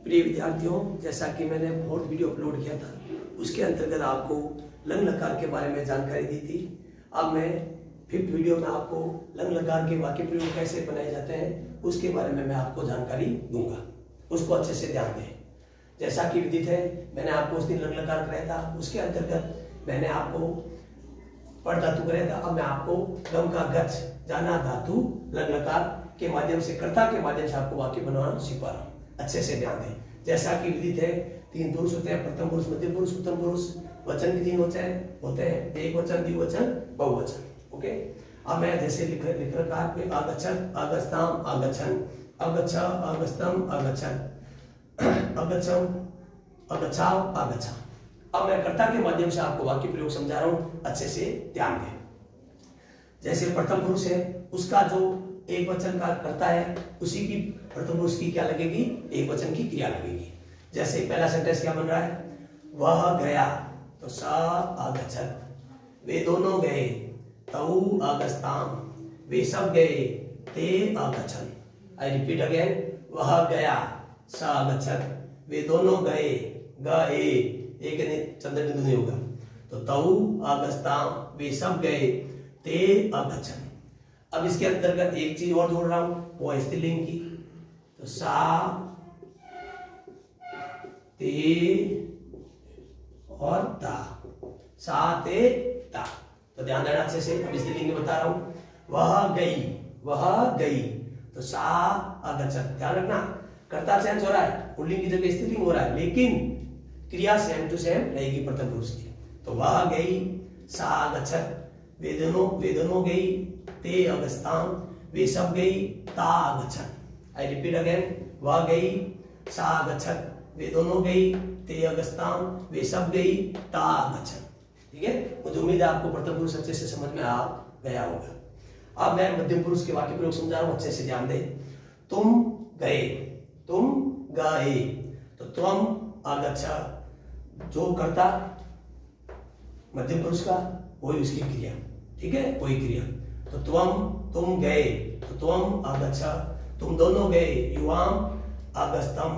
प्रिय विद्यार्थियों, जैसा कि मैंने फोर्थ वीडियो अपलोड किया था उसके अंतर्गत आपको लंग लकार के बारे में जानकारी दी थी। अब मैं फिफ्थ वीडियो में आपको लंग लकार के वाक्य प्रयोग कैसे बनाए जाते हैं उसके बारे में मैं आपको जानकारी दूंगा। उसको अच्छे से ध्यान दें। जैसा कि विदित है, मैंने आपको उस दिन लंग लकार कराया था, उसके अंतर्गत मैंने आपको पढ़ धातु कराया था। अब मैं आपको गम का गच जाना धातु लंग लकार के माध्यम से, कर्ता के माध्यम से आपको वाक्य बनाना सिखा रहा हूँ। अच्छे से ध्यान दें। जैसा कि विदित है, तीन पुरुष होते हैं, प्रथम पुरुष, मध्यम पुरुष, उत्तम पुरुष। वचन के तीन वचन होते हैं, एक वचन, द्विवचन, बहुवचन। ओके। अब मैं जैसे लिख रखा है, आगच्छत, आगस्ताम, आगच्छन, अगच्छ, आगस्तम, आगच्छन, अगच्छम, अगच्छाव, आगच्छा। अब मैं कर्ता के माध्यम से आपको वाक्य प्रयोग समझा रहा हूं, अच्छे से ध्यान दें। जैसे प्रथम पुरुष है, उसका जो एक वचन का कर्ता है, उसी की प्रथम पुरुष की क्या लगेगी? एक वचन की क्रिया लगेगी। जैसे पहला सेंटेंस क्या बन रहा है? वह गया, तो स आगच्छत। वे दोनों गए, तऊ आगस्ताम। वे सब गए, ते आगच्छन। आई रिपीट अगेन, वह गया, स आगच्छत। वे दोनों गए, गए, एक चंद्र बिंदु नहीं होगा, तो तऊ आगस्ताम। वे सब गए, ते आगच्छन। अब इसके अंतर्गत एक चीज और जोड़ रहा हूं, वो है स्त्रीलिंग की। तो सा, ते और ता, सा, ते, ता। तो ध्यान देना अच्छे से। अब स्त्रीलिंग बता रहा हूं, वह गई, वह गई, तो सा आगच्छत। ध्यान रखना, कर्ता चेंज हो रहा है, पुल्लिंग की जगह स्त्रीलिंग हो रहा है, लेकिन क्रिया सेम टू सेम रहेगी प्रथम पुरुष की। तो वह गई, सा आगच्छत। वे दोनों गई, ते अगस्ताम। वे सब गई, ता आगच्छन। आई रिपीट अगेन, वह गई, सा आगच्छत। वे दोनों गई, ते अगस्ताम। वे सब गई, ता आगच्छन। ठीक है। मुझे उम्मीद है आपको प्रथम पुरुष अच्छे से समझ में आ गया होगा। अब मैं मध्यम पुरुष के वाक्य प्रयोग समझा रहा हूं, अच्छे से ध्यान दें। तुम गए, तुम गए, तो त्वम आगच्छा। जो कर्ता मध्यम पुरुष का, वही उसकी क्रिया। ठीक है, कोई क्रिया। तो तुम गए, तो त्वम आगच्छा। तुम दोनों गए, युवाम आगस्तम।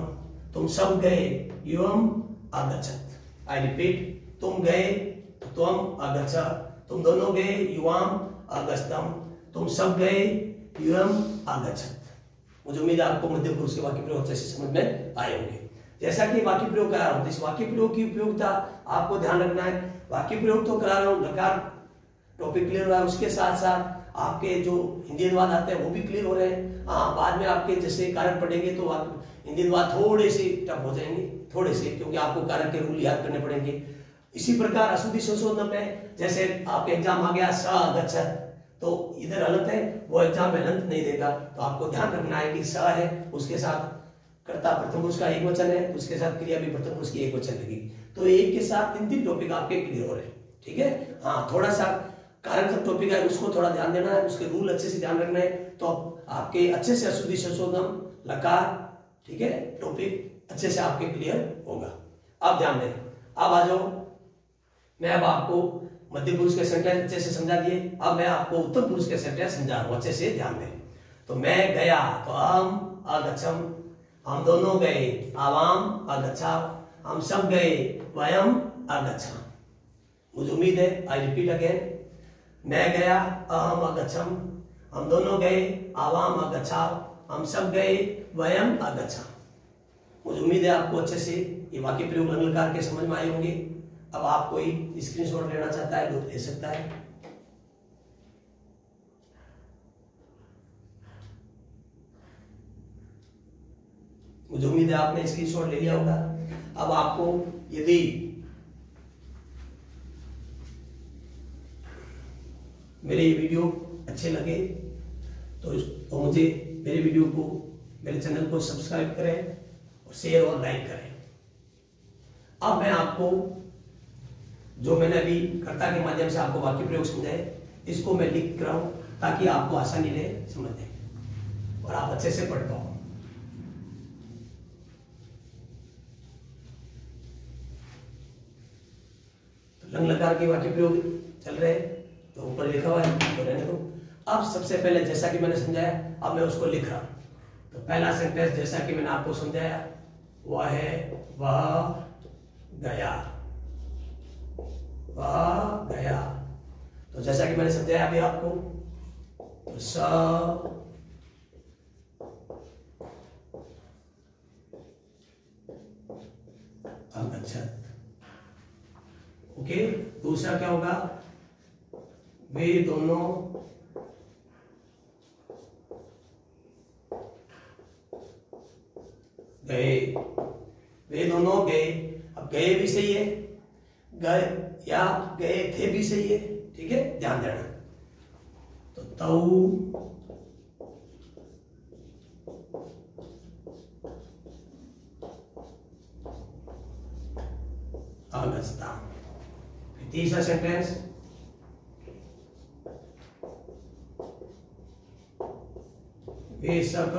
तुम सब गए, युवम आगच्छत। आई रिपीट, तुम गए, तो त्वम आगच्छा। तुम दोनों गए, युवाम आगस्तम। तुम सब गए, युवम आगच्छत। मुझे उम्मीद है आपको मध्यम पुरुष के वाक्य प्रयोग अच्छे से समझ में आए होंगे। जैसा कि वाक्य प्रयोग करा रहा हूं, इस वाक्य प्रयोग की उपयोगिता आपको ध्यान रखना है। वाक्य प्रयोग तो करा रहा हूं, लकार टॉपिक क्लियर हो रहा है, उसके साथ साथ आपके जो हिंदी अनुवाद आते हैं वो भी क्लियर हो रहे हैं। हाँ, बाद में आपके जैसे कारक पढ़ेंगे तो हिंदी अनुवाद थोड़े से टफ हो जाएंगे, थोड़े से, क्योंकि आपको कारक के रूल याद करने पड़ेंगे। इसी प्रकार अशुद्धि संशोधन में जैसे आपके एग्जाम आ गया स आगच्छत, तो इधर हलंत है, वो एग्जाम में हलंत नहीं देगा। तो आपको ध्यान रखना है कि स है, उसके साथ कर्ता प्रथम पुरुष का एक वचन है, उसके साथ क्रिया भी प्रथम पुरुष की एक वचन लगेगी। तो एक के साथ तीन टॉपिक आपके क्लियर हो रहे हैं। ठीक है। हाँ, थोड़ा सा कारण सब टॉपिक है, उसको थोड़ा ध्यान देना है, उसके रूल अच्छे से ध्यान रखना है, तो आपके अच्छे से अशुद्धि संशोधन, लकार, ठीक है, टॉपिक अच्छे से आपके क्लियर होगा। अब ध्यान दें। अब आ जाओ, मैं अब आपको मध्य पुरुष के सेंटेंस अच्छे से समझा दिए। अब मैं आपको उत्तम पुरुष के सेंटेंस समझा रहा हूं, अच्छे से ध्यान दें। तो मैं गया, तो हम आगच्छम। हम दोनों गए, आवाम आगच्छा। हम सब गए, वयम आगच्छा। मुझे उम्मीद है, आई रिपीट अगेन, मैं गया, अहम आगच्छम। हम दोनों गए, आवाम आगच्छा। हम सब गए, वयम आगच्छा। मुझे उम्मीद है आपको अच्छे से ये वाक्य प्रयोग लंग लकार के समझ में आए होंगे। अब आप कोई स्क्रीनशॉट लेना चाहता है तो ले सकता है। मुझे उम्मीद है आपने स्क्रीनशॉट ले लिया होगा। अब आपको यदि मेरे ये वीडियो अच्छे लगे तो मुझे मेरे वीडियो को, मेरे चैनल को सब्सक्राइब करें और शेयर और लाइक करें। अब मैं आपको जो मैंने अभी कर्ता के माध्यम से आपको वाक्य प्रयोग समझाए, इसको मैं लिख रहा हूं ताकि आपको आसानी रहे समझने और आप अच्छे से पढ़ पाओ। तो लंग लकार के वाक्य प्रयोग चल रहे हैं, तो ऊपर लिखा हुआ है तो रहने दो। अब सबसे पहले जैसा कि मैंने समझाया, अब मैं उसको लिख रहा हूं। तो पहला सेंटेंस जैसा कि मैंने आपको समझाया, वह है वह गया, वह गया। तो जैसा कि मैंने समझाया अभी आपको, तो स अगच्छत। ओके, दूसरा क्या होगा, वे दोनों गए, वे दोनों गए। अब गए भी सही है, गए या गए थे भी सही है, ठीक है, ध्यान देना। तो तऊ अगस्ता। तीसरा सेंटेंस, वे सब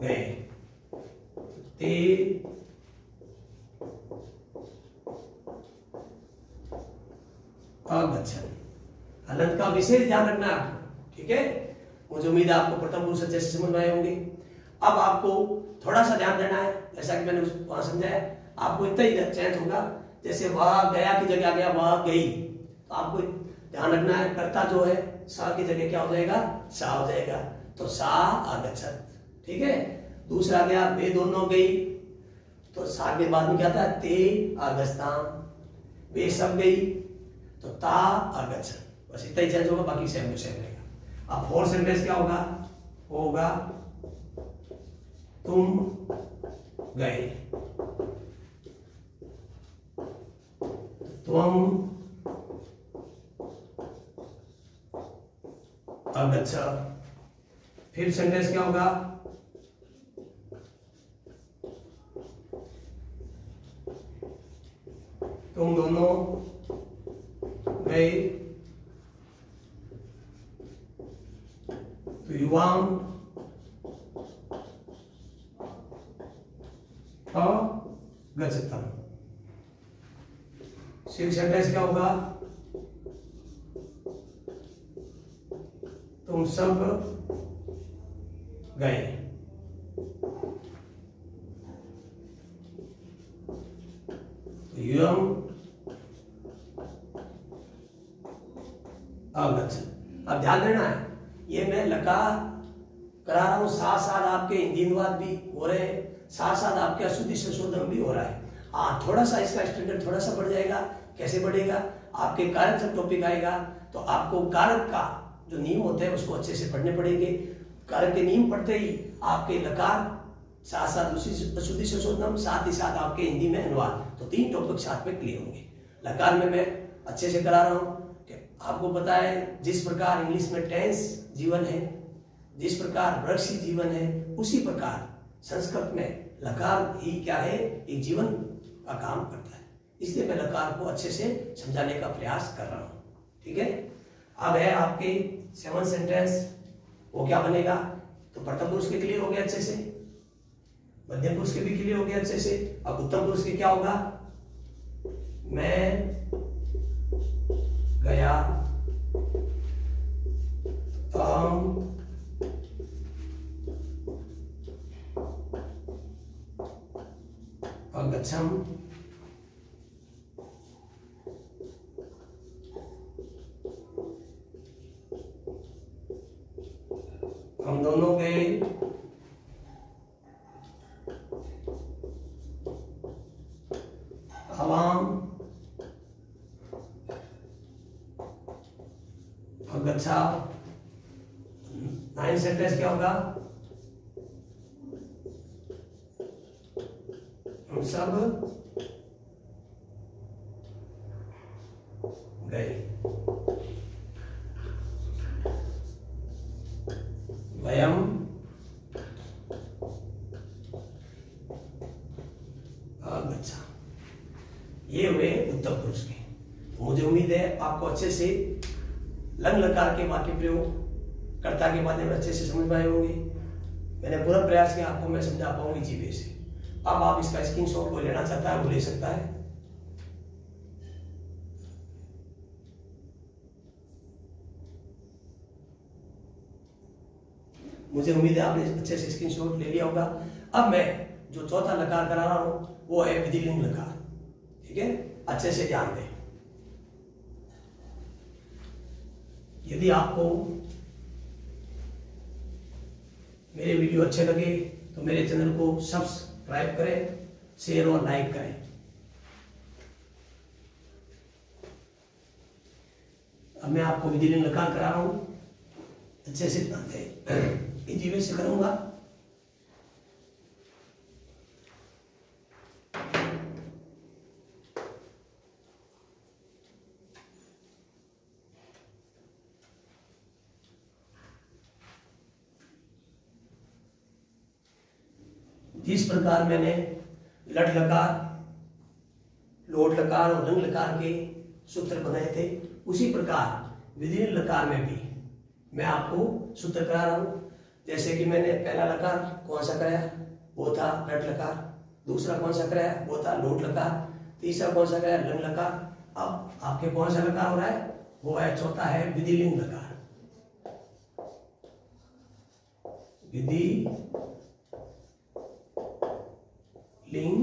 गए, ते अगच्छन्। हलंत का विशेष ध्यान रखना है आपको, ठीक है। मुझे उम्मीद है आपको प्रथम पुरुष अच्छे से समझ में आए होंगे। अब आपको थोड़ा सा ध्यान देना है, जैसा कि मैंने वहां समझाया, आपको इतना ही चेंज होगा। जैसे वह गया की जगह आ गया वह गई, तो आपको ध्यान रखना है कर्ता जो है सा की जगह क्या हो जाएगा, सा हो जाएगा। तो सा अगच्छत्, ठीक है। दूसरा गया वे दोनों गई, तो सा के बाद में क्या था, ते अगस्ताम। वे सब गई, तो ता अगच्छन्। बस इतना ही चेंज होगा, बाकी सेम टू सेम रहेगा। अब फोर्थ सेंटेंस क्या होगा, होगा तुम गए, तुम अगच्छ। फिर सेंटेंस क्या होगा, तुम दोनों गए, तो युवाम अगच्छतम्। सिक्स सेंटेंस क्या होगा, तुम सब गए, तो युयम अगच्छत्। अब ध्यान देना है, ये मैं लकार करा रहा हूं, साथ साथ आपके हिंदी अनुवाद भी हो रहे हैं, साथ साथ आपके अशुद्धि संशोधन भी हो रहा है। हाँ, थोड़ा सा इसका स्टैंडर्ड थोड़ा सा बढ़ जाएगा। कैसे बढ़ेगा, आपके कारक जब टॉपिक आएगा तो आपको कारक का जो नियम होते हैं उसको अच्छे से पढ़ने पड़ेंगे। कारक के नियम पढ़ते ही आपके लकार साथ साथ अशुद्धि संशोधन, साथ ही साथ आपके हिंदी में अनुवाद, तो तीन टॉपिक साथ में क्लियर होंगे। लकार में मैं अच्छे से करा रहा हूं कि आपको पता है जिस प्रकार इंग्लिश में टेंस जीवन है, जिस प्रकार वृक्षी जीवन है, उसी प्रकार संस्कृत में लकार ही क्या है, एक जीवन का काम करता है। इसलिए मैं लकार को अच्छे से समझाने का प्रयास कर रहा हूं, ठीक है। अब है आपके सेवन सेंटेंस, वो क्या बनेगा, तो प्रथम पुरुष के क्लियर हो गया अच्छे से, मध्यम पुरुष के भी क्लियर हो गया अच्छे से। अब उत्तम पुरुष के क्या होगा, मैं गया, अगच्छम्, हम दोनों गए, आवाम अगच्छा। 9 सेंटेंस क्या होगा, हम सब गए, वयम अगच्छा। ये हुए उत्तम पुरुष के। तो मुझे उम्मीद है आपको अच्छे से लंग लकार के वाक्य प्रयोग कर्ता के माध्यम में अच्छे से समझ में आए होंगे। मैंने पूरा प्रयास किया आपको मैं समझा पाऊंगी जीवे से। अब आप इसका स्क्रीनशॉट को लेना चाहता है वो ले सकता है। मुझे उम्मीद है आपने अच्छे से स्क्रीनशॉट ले लिया होगा। अब मैं जो चौथा लकार करा रहा हूं वो है विधिलिंग लकार। ठीक है, अच्छे से ध्यान दें। यदि आपको मेरे वीडियो अच्छे लगे तो मेरे चैनल को सब्सक्राइब करें, शेयर और लाइक करें। अब मैं आपको विधिलिंग लकार करा रहा हूं, अच्छे से ध्यान दें। इजी वे से करूंगा। जिस प्रकार मैंने लट लकार, लोट लकार और रंग लकार के सूत्र बनाए थे, उसी प्रकार विधिलिंग लकार में भी मैं आपको सूत्र करा रहा हूं। जैसे कि मैंने पहला लकार कौन सा कराया, वो था लट लकार। दूसरा कौन सा कराया, वो था लोट लकार। तीसरा कौन सा कराया, रंग लकार। अब आपके कौन सा लकार हो रहा है, वो है चौथा है विधिलिंग लकार। विधि लिंग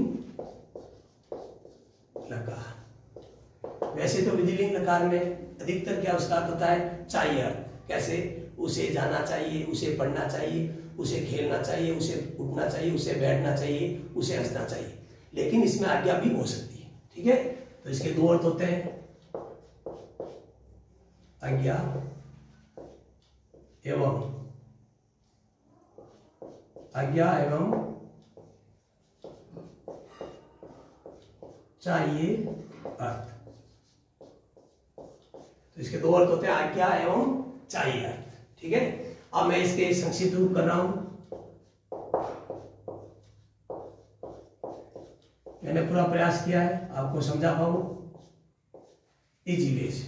लकार। वैसे तो विधिलिंग लकार में अधिकतर क्या उसका होता है, चाहिए अर्थ। कैसे, उसे जाना चाहिए, उसे पढ़ना चाहिए, उसे खेलना चाहिए, उसे उठना चाहिए, उसे बैठना चाहिए, उसे हंसना चाहिए। लेकिन इसमें आज्ञा भी हो सकती है। ठीक है, तो इसके दो अर्थ होते हैं, आज्ञा एवं चाहिए अर्थ। तो इसके दो अर्थ होते हैं, आज्ञा एवं चाहिए अर्थ। ठीक है, अब मैं इसके संक्षिप्त रूप कर रहा हूं। मैंने पूरा प्रयास किया है आपको समझा पाऊं इजी वे से।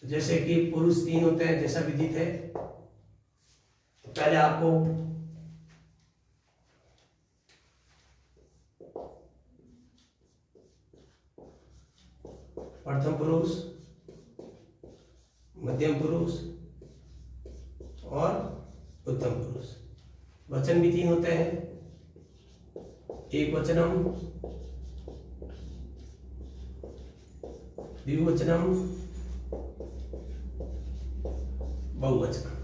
तो जैसे कि पुरुष 3 होते हैं जैसा विदित है, तो पहले आपको प्रथम पुरुष, मध्यम पुरुष और उत्तम पुरुष। वचन भी 3 होते हैं, एक वचनम, द्विवचनम, बहुवचनम।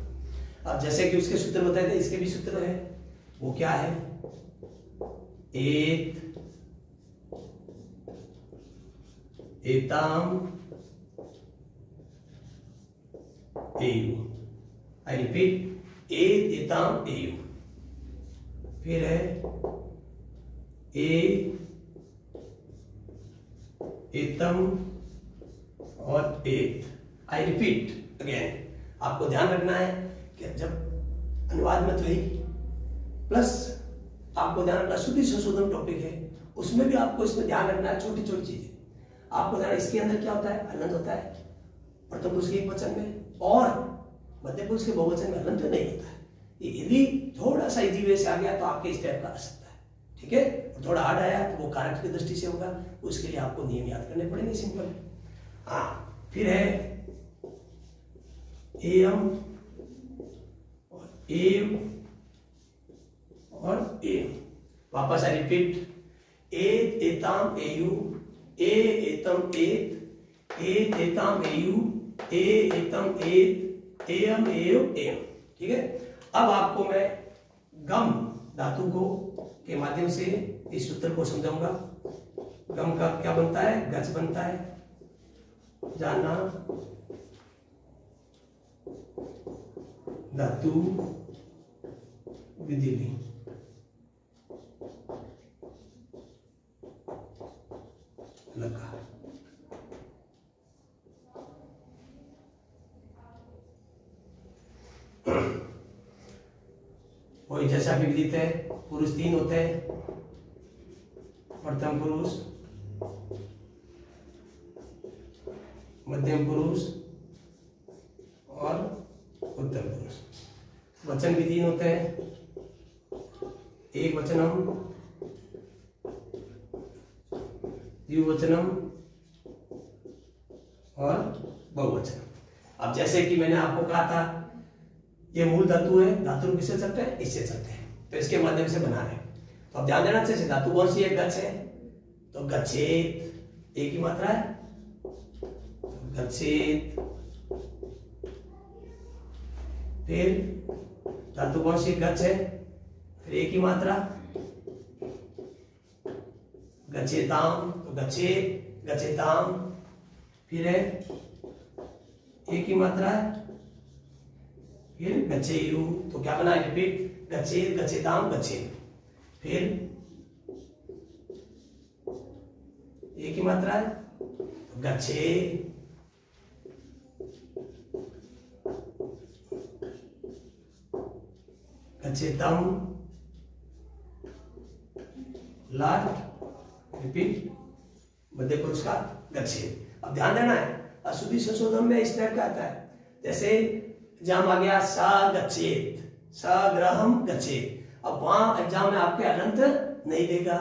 अब जैसे कि उसके सूत्र बताए थे, इसके भी सूत्र है। वो क्या है, एत, एताम, एयु। आई रिपीट, एत, एताम, एयु। फिर है ए, एतम और एत। I repeat again. आपको ध्यान रखना है कि जब अनुवाद में तो ही प्लस आपको ध्यान रखना श्रुति संशोधन टॉपिक है, उसमें भी आपको इसमें ध्यान रखना है छोटी छोटी चीजें। आपको ध्यान, इसके अंदर क्या होता है, हलंत होता है प्रथम पुरुष के एक वचन में, और मध्य पुरुष के बहुवचन में हलंत नहीं होता है। ये यदि थोड़ा सा इजी वे से आ गया तो आपके स्टेप का आ सकता है। ठीक है, थोड़ा हार्ड आया तो वो कारक की दृष्टि से होगा, उसके लिए आपको नियम याद करने पड़ेंगे, सिंपल। हाँ, फिर है एयम और एव और एव। वापस आई रिपीट, एत, एताम, एयु, ए, एतम, एत, एत, एताम, एयु, ए, एतम, एत, एयम, एव, एम। ठीक है, अब आपको मैं गम धातु को के माध्यम से इस सूत्र को समझाऊंगा। गम का क्या बनता है, गच बनता है, जाना धातु विधिलिंग। लकार। वही जैसा भी विदित है, पुरुष 3 होते हैं, प्रथम पुरुष, मध्यम पुरुष और उत्तम पुरुष। वचन भी 3 होते हैं, एक वचनम, द्विवचनम और बहुवचनम। अब जैसे कि मैंने आपको कहा था, ये मूल धातु है, धातु किससे चलते हैं, इससे चलते हैं, तो इसके माध्यम से बना रहे हैं। तो अब ध्यान देना अच्छे से, धातु कौन सी है? गच्छ है, तो गच्छेत एक ही मात्रा है, गच्छेत। फिर धातु कौन सी? गच्छ है, फिर एक ही मात्रा, गच्छेताम, तो गच्छेत गच्छेताम, फिर है एक ही मात्रा है, फिर गच्छेयु, तो क्या बना? रिपीट, गच्छेत गच्छेताम गच्छेत, फिर एक ही मात्रा है, तो गच्छे, गच्छेतम, लास्ट रिपीट मध्य पुरुष का गच्छेत। अब ध्यान देना है, अशुद्धि संशोधन में इस टाइप का आता है, जैसे एग्जाम आ गया स गच्छेत, सग्रहम गच्छेत। अब वहां एग्जाम में आपके हलंत नहीं देगा,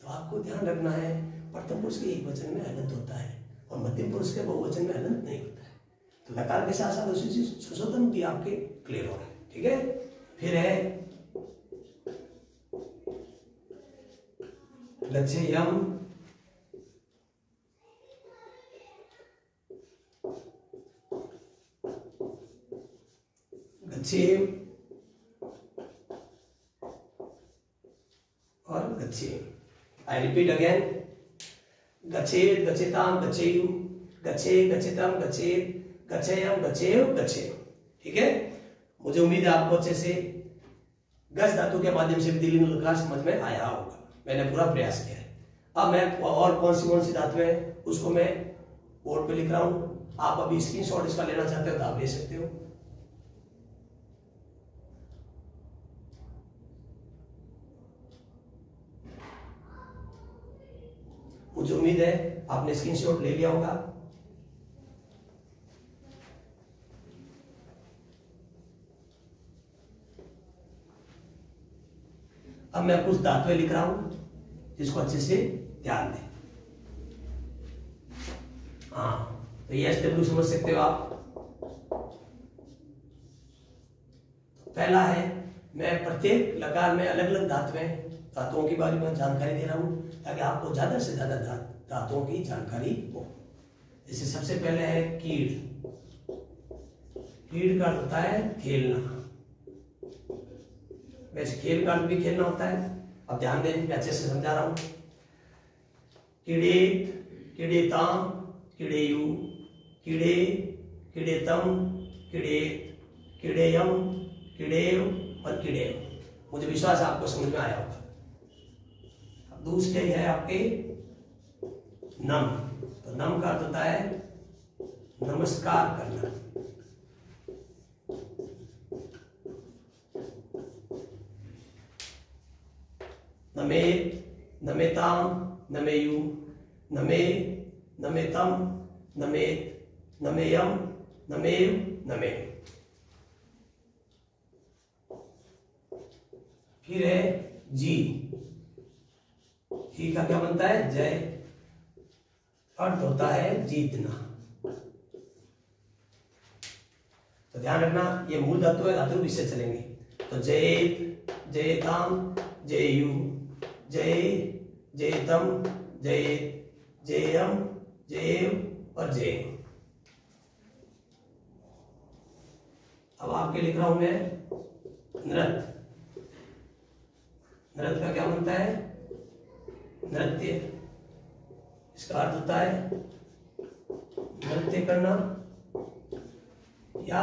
तो आपको ध्यान रखना है प्रथम पुरुष के एक वचन में हलंत होता है और मध्यम पुरुष के बहुवचन में हलंत नहीं होता है। तो लकार के साथ साथ उसी संशोधन भी आपके क्लियर हो रहा है, ठीक है। फिर है गच्छेयम, गच्छेय और गच्छेय। आई रिपीट अगेन, गच्छेत गच्छेताम गच्छेयु, गच्छे गच्छेतम गच्छेत, गच्छेयम गच्छेय गच्छेय, ठीक है। मुझे उम्मीद है आपको अच्छे से गज धातु के माध्यम से विधिलिंग लकार समझ में आया होगा, मैंने पूरा प्रयास किया है। अब मैं और कौन सी धातु है उसको मैं बोर्ड पे लिख रहा हूं, आप अभी स्क्रीनशॉट इसका लेना चाहते हो तो आप ले सकते हो। मुझे उम्मीद है आपने स्क्रीनशॉट ले लिया होगा। अब मैं कुछ धातुएं लिख रहा हूं जिसको अच्छे से ध्यान दें। हाँ, तो ये SW समझ सकते हो आप। तो पहला है, मैं प्रत्येक लकार में अलग अलग धातुओं के बारे में जानकारी दे रहा हूं ताकि आपको ज्यादा से ज्यादा धातुओं की जानकारी हो। जैसे सबसे पहले है कीड़। कीड़ का अर्थ होता है खेलना, वैसे खेल का अर्थ भी खेलना होता है। अब ध्यान दें, मैं अच्छे से समझा रहा हूं। कीड़ेत, कीड़ेताम, कीड़ेयु, कीड़े, कीड़ेतम, कीड़ेत, कीड़ेयम, कीड़ेव और कीड़ेव। मुझे विश्वास है आपको समझ में आया होगा। अब दूसरे है आपके नम। तो नम का अर्थ होता है नमस्कार करना। नमेत, नमेताम, नमेयु, नमे, नमेतम, नमेत, नमेयम, नमेव, नमे। फिर है जी। जी का क्या बनता है? जय। अर्थ होता है जीतना। तो ध्यान रखना, ये मूल धातु है, धातु इससे चलेंगे। तो जयेत, जयताम, जययु, जय, जयतम, जयेत, जयम, जयेव और जय। अब आपके लिख रहा हूं मैं नृत्य। नृत्य का क्या बनता है? नृत्य। इसका अर्थ होता है नृत्य करना या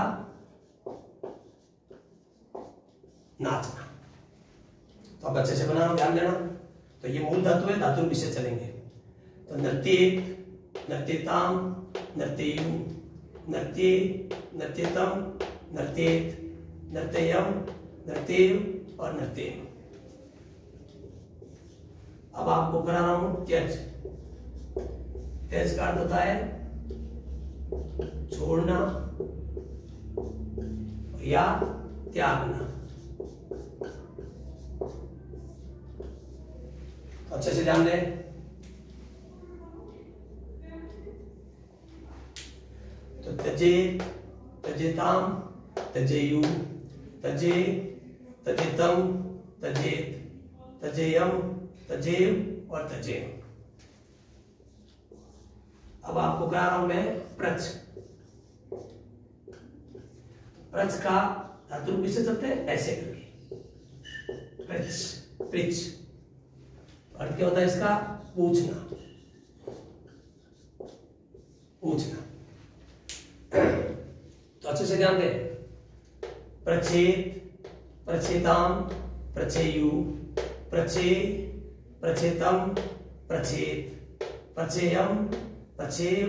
नाचना। तो अब अच्छे से बनाना, ध्यान देना। तो ये मूल धातु है, धातु विषय चलेंगे। तो नृत्येत, नृत्यताम, नृत्ययु, नृत्ये, नृत्यतम, नृत्येत, नृत्ययम, नृत्येव और नृत्येव। अब आपको करा रहा हूं त्यज। त्यज का अर्थ होता है छोड़ना या त्यागना। तो अच्छे से ध्यान दें। तो त्यजेत, त्यजेताम, त्यजेयु, त्यजे, त्यजेतम, त्यजेत, तजेयम, तजेव और तजेम। अब आपको करा रहा हूं मैं प्रच। प्रच का धातु रूप किससे चलते हैं? ऐसे करके, प्रच, प्रिच। अर्थ क्या होता है इसका? पूछना, पूछना। तो अच्छे से ध्यान दें। प्रचेत, प्रचेताम, प्रचेयु, प्रचे, प्रचेतम, प्रचेत, प्रचेयम, प्रचेव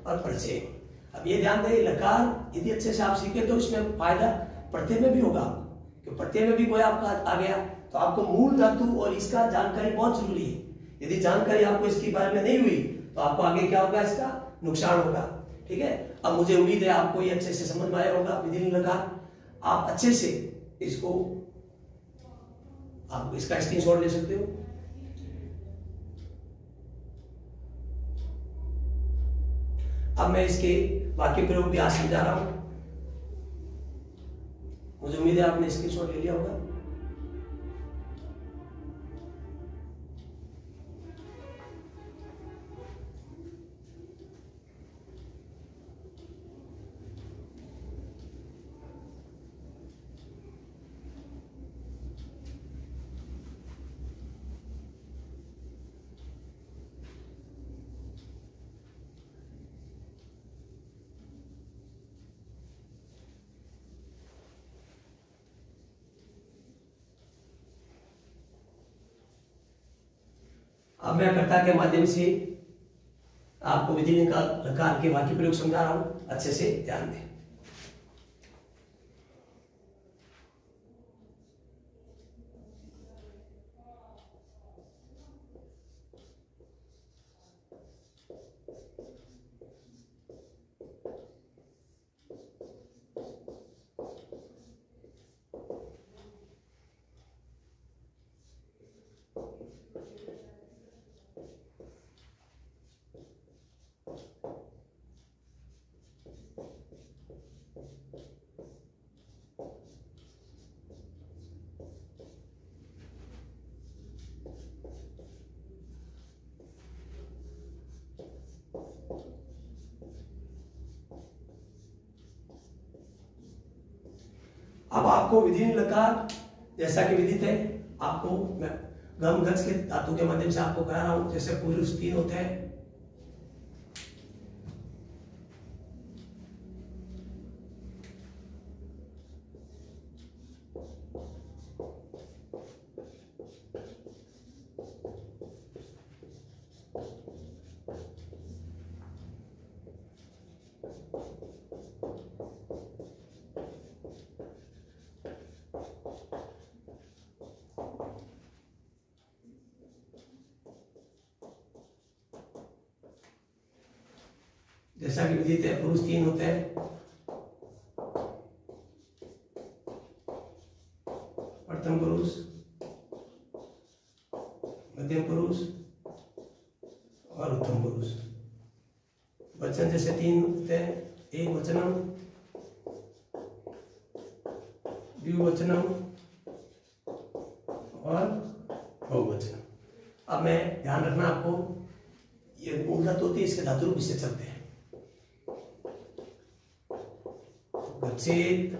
और प्रचेव। अब ये ध्यान दें, लकार यदि अच्छे से आप सीखे तो इसमें फायदा प्रत्यय में भी होगा, कि प्रत्यय में भी कोई आपका आ गया तो आपको मूल धातु और इसका जानकारी बहुत जरूरी है। यदि जानकारी आपको इसके बारे में नहीं हुई तो आपको आगे क्या होगा? इसका नुकसान होगा। ठीक है, अब मुझे उम्मीद है आपको ये अच्छे से समझ में आया होगा विधि लकार। आप अच्छे से इसको, आप इसका स्क्रीनशॉट ले सकते हो। अब मैं इसके वाक्य प्रयोग भी आज समझा रहा हूं। मुझे उम्मीद है आपने स्क्रीनशॉट ले लिया होगा। अब मैं कर्ता के माध्यम से आपको विधि लकार के वाक्य प्रयोग समझा रहा हूं, अच्छे से ध्यान दें। अब आपको विधि लकार जैसा कि विदित है, आपको मैं गम गज के धातु के माध्यम से आपको करा रहा हूं। जैसे पुरुष 3 होते हैं, जैसा कि विदित है पुरुष 3 होते हैं, प्रथम पुरुष, मध्यम पुरुष और उत्तम पुरुष। वचन जैसे 3 होते हैं, एक वचनम, द्विवचनम और बहुवचनम। अब मैं ध्यान रखना आपको, ये मूल धातु होती है, इसके धातु रूप इससे चलते हैं। गच्छेत,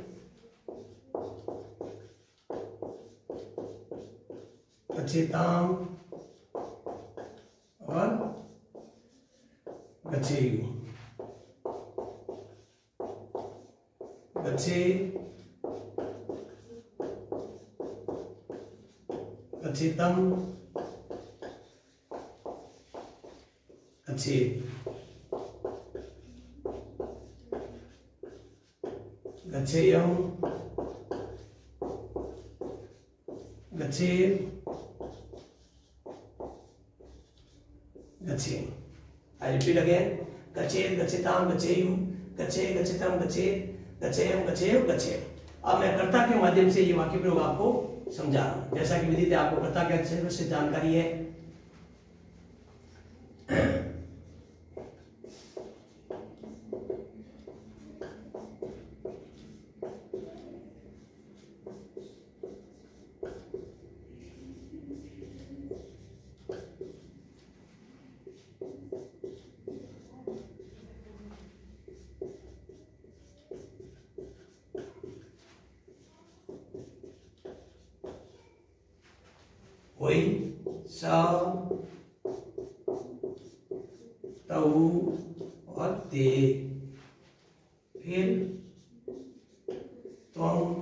गच्छेताम और गच्छेयु। गच्छे, गच्छेतम, गच्छेत, गच्छेयम, गच्छेत, गच्छेम। I repeat again. गच्छेत, गच्छेताम, गच्छेयु, गच्छे, गच्छेतम, गच्छेत, गच्छेयम, गच्छेव, गच्छेम। अब मैं कर्ता के माध्यम से ये वाक्य प्रयोग आपको समझा रहा हूं। जैसा कि विदित है, आपको कर्ता के अच्छे से जानकारी है। हुई स तऊ और ते, फिर त्वं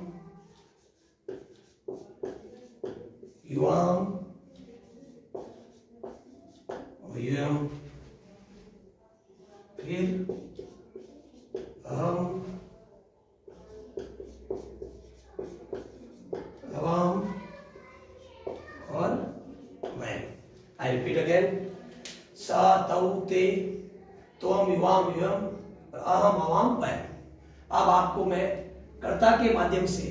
युवाम और युयम, फिर अहम अवाम और वयम। आई रिपीट अगेन, सा तऊ ते त्वम युवाम युयम अहम अवाम वयम। अब आपको मैं कर्ता के माध्यम से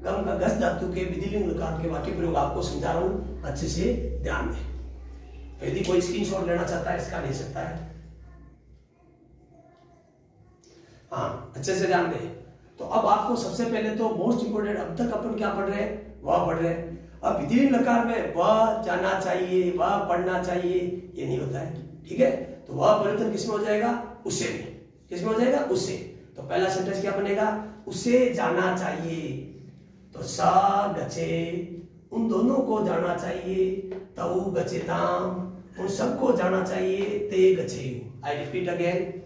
गम का गस धातु के विधिलिंग लकार के वाक्य प्रयोग आपको समझा रहा हूं, अच्छे से ध्यान दें। यदि कोई स्क्रीनशॉट लेना चाहता है इसका ले सकता है। हाँ, अच्छे से ध्यान दें। तो अब आपको सबसे पहले तो मोस्ट इंपोर्टेंट, अब तक अपन क्या पढ़ रहे हैं, वह पढ़ रहे हैं। अब विधिलिंग लकार में वह जाना चाहिए, वह पढ़ना चाहिए, ये नहीं होता है, ठीक है। तो वह परिवर्तन किसमें हो जाएगा, उससे में। किसमें हो जाएगा, उससे। तो पहला सेंटेंस क्या बनेगा, उसे जाना चाहिए। तो सा गच्छे, उन दोनों को जाना चाहिए। तऊ गच्छेताम, उन सबको जाना चाहिए। ते गच्छेयु। आई रिपीट अगेन,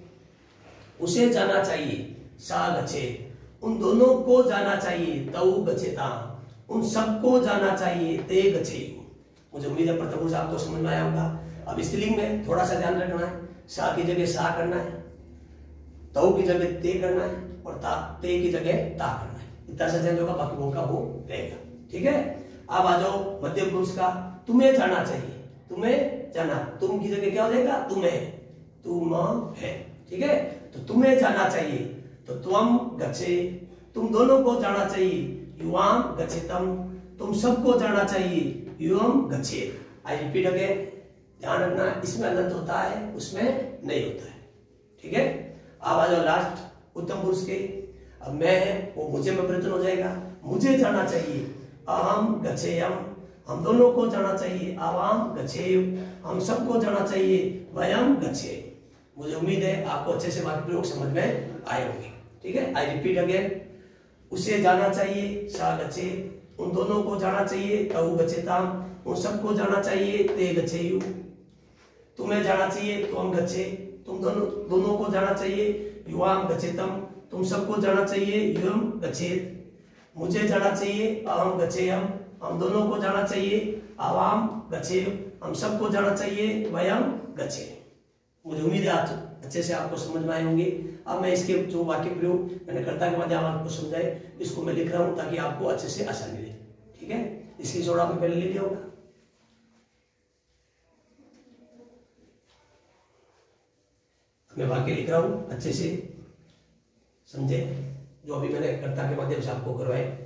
उसे जाना चाहिए। सा गच्छे, उन दोनों को जाना चाहिए। तऊ गच्छेताम, उन सबको जाना चाहिए। ते गच्छेयु। मुझे उम्मीद है प्रथम पुरुष आपको समझ में आया होगा। अब स्त्रीलिंग में थोड़ा सा ध्यान रखना है, सा की जगह सा करना है, तऊ की जगह ते करना है, और ते की जगह ता करना है। इतना सा चेंज होगा, बाकी वो का वो रहेगा, ठीक है। अब आ जाओ मध्यम पुरुष का, तुम्हें जाना चाहिए। तुम्हें जाना, तुम की जगह क्या हो जाएगा, तुम्हें, तुम है, ठीक है। तो तुम्हें जाना चाहिए। तो त्वम गच्छे, तुम दोनों को जाना चाहिए। युवाम गच्छेतम, तुम सबको जाना चाहिए। युवम गच्छेत। आई रिपीट अगेन, ध्यान रखना, इसमें अनंत होता है, उसमें नहीं होता है, ठीक है। अब आ जाओ लास्ट उत्तम पुरुष के। अब मैं है वो मुझे में परिवर्तन हो जाएगा। मुझे जाना चाहिए। अहम गच्छेयम, हम दोनों को जाना चाहिए। आवाम गच्छेयु, हम सबको जाना चाहिए। वयम गच्छे। मुझे उम्मीद है आपको अच्छे से वाक्य प्रयोग समझ में आए होंगे, ठीक है। आई रिपीट अगेन, उसे जाना चाहिए। सा गच्छे, उन दोनों को जाना चाहिए। तऊ गच्छेताम, उन सबको जाना चाहिए। ते गच्छेयु, तुम्हें जाना चाहिए। त्वम गच्छे, तुम दोनों को जाना चाहिए। युवाम गच्छेतम, तुम सबको जाना चाहिए। युवम गच्छेत, मुझे जाना चाहिए। अहम गच्छेयम, हम दोनों को जाना चाहिए। आवाम गच्छेयु, हम सबको जाना चाहिए। वयम गच्छे। मुझे उम्मीद है आज अच्छे से आपको समझ में आए होंगे। अब मैं इसके जो वाक्य प्रयोग मैंने कर्ता के माध्यम आपको समझाए, इसको मैं लिख रहा हूं ताकि आपको अच्छे से आसानी रहे, ठीक है। इसकी जोड़ आपने पहले ले लिया होगा। मैं वाक्य लिख रहा हूं, अच्छे से समझे जो अभी मैंने कर्ता के माध्यम से आपको करवाए।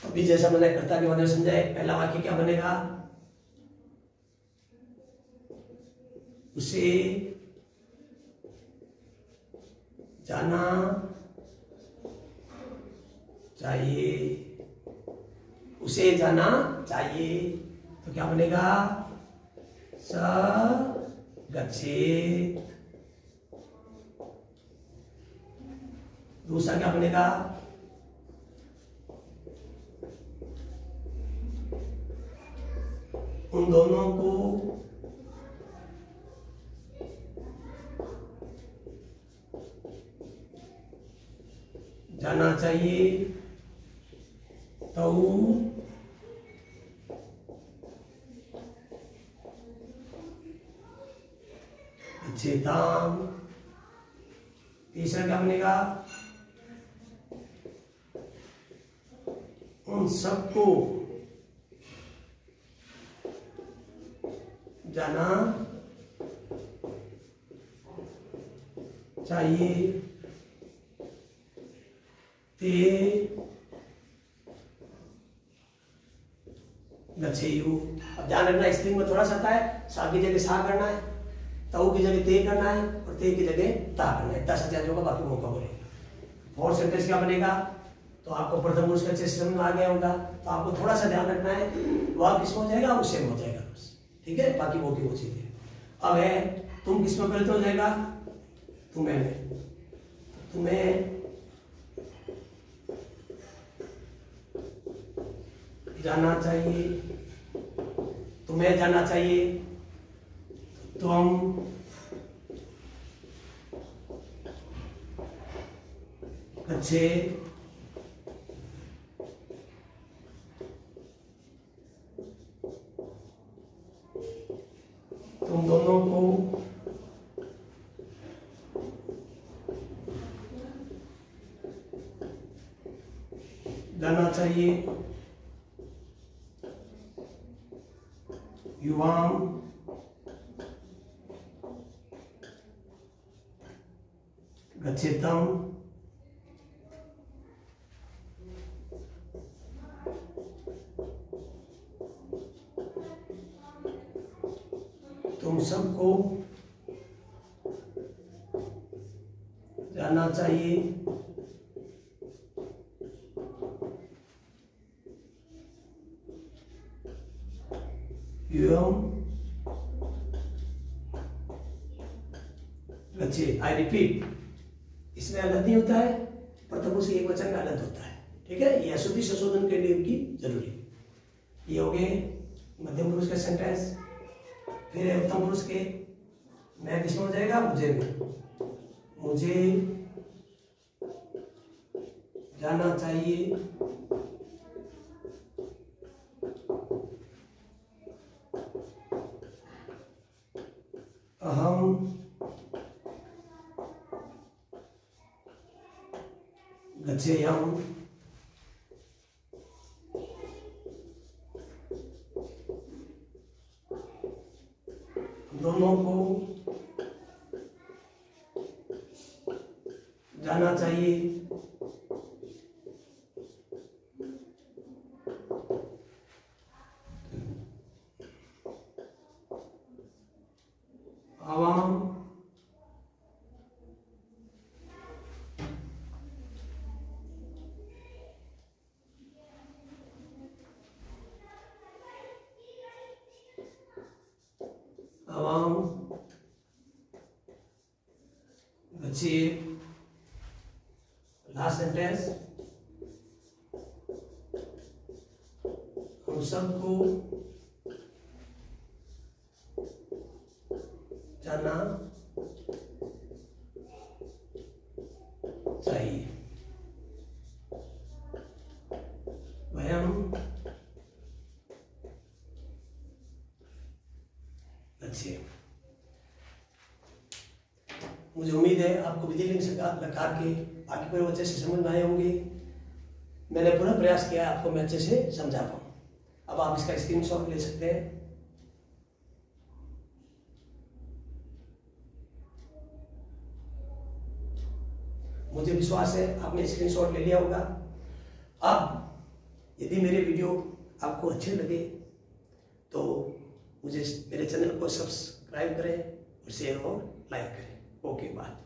अभी जैसा मैंने कर्ता के माध्यम से समझाया, पहला वाक्य क्या बनेगा, उसे जाना चाहिए। उसे जाना चाहिए तो क्या बनेगा, स गच्छेत। दूसरा क्या बनेगा, उन दोनों को जाना चाहिए। तऊ गच्छेताम। तीसरा क्या बनेगा, उन सबको जाना चाहिए। ते गच्छेयु। अब ध्यान रखना, स्त्रीलिंग में थोड़ा सा आता है, सा की जगह सा करना है, तऊ की जगह ते करना है और ते की जगह ता करना है, इतना सा चेंज होगा, बाकी वो का बोलेगा। फोर्थ सेंटेंस क्या बनेगा, तो आपको प्रथम पुरुष का अच्छे से समझ में आ गया होगा, तो आपको थोड़ा सा ध्यान रखना है, वह किस में हो जाएगा, उससे हो जाएगा बस, ठीक है, बाकी वो की वो चीज है। अब है तुम किस में परिवर्तन हो जाएगा, तुम्हें, तुम्हें जाना चाहिए, तुम्हें जाना चाहिए, तुम अच्छे तुम दोनों को जाना चाहिए, युवाम गच्छेतम, तुम सबको जाना चाहिए, आई रिपीट, इसमें अलग नहीं होता है, प्रथम पुरुष एक वचन में अलग होता है, ठीक है, यह शुद्धि संशोधन के लिए उनकी जरूरी। ये हो गए मध्यम पुरुष के सेंटेंस। फिर है उत्तम पुरुष के, मैं किसमें हो जाएगा, मुझे में, मुझे जाना चाहिए, अहम गच्छेयम, दोनों को जाना चाहिए, आवाम आवाम बच्चे, लास्ट सेंटेंस, हम सबको जाना चाहिए, वयम अच्छे। मुझे उम्मीद है आपको विधिलिंग लकार के बाकी पूरे अच्छे से समझ में आए होंगे। मैंने पूरा प्रयास किया आपको मैं अच्छे से समझा पाऊँ। अब आप इसका स्क्रीनशॉट ले सकते हैं। मुझे विश्वास है आपने स्क्रीनशॉट ले लिया होगा। अब यदि मेरे वीडियो आपको अच्छे लगे तो मुझे मेरे चैनल को सब्सक्राइब करें और शेयर और लाइक करें। Okay bye.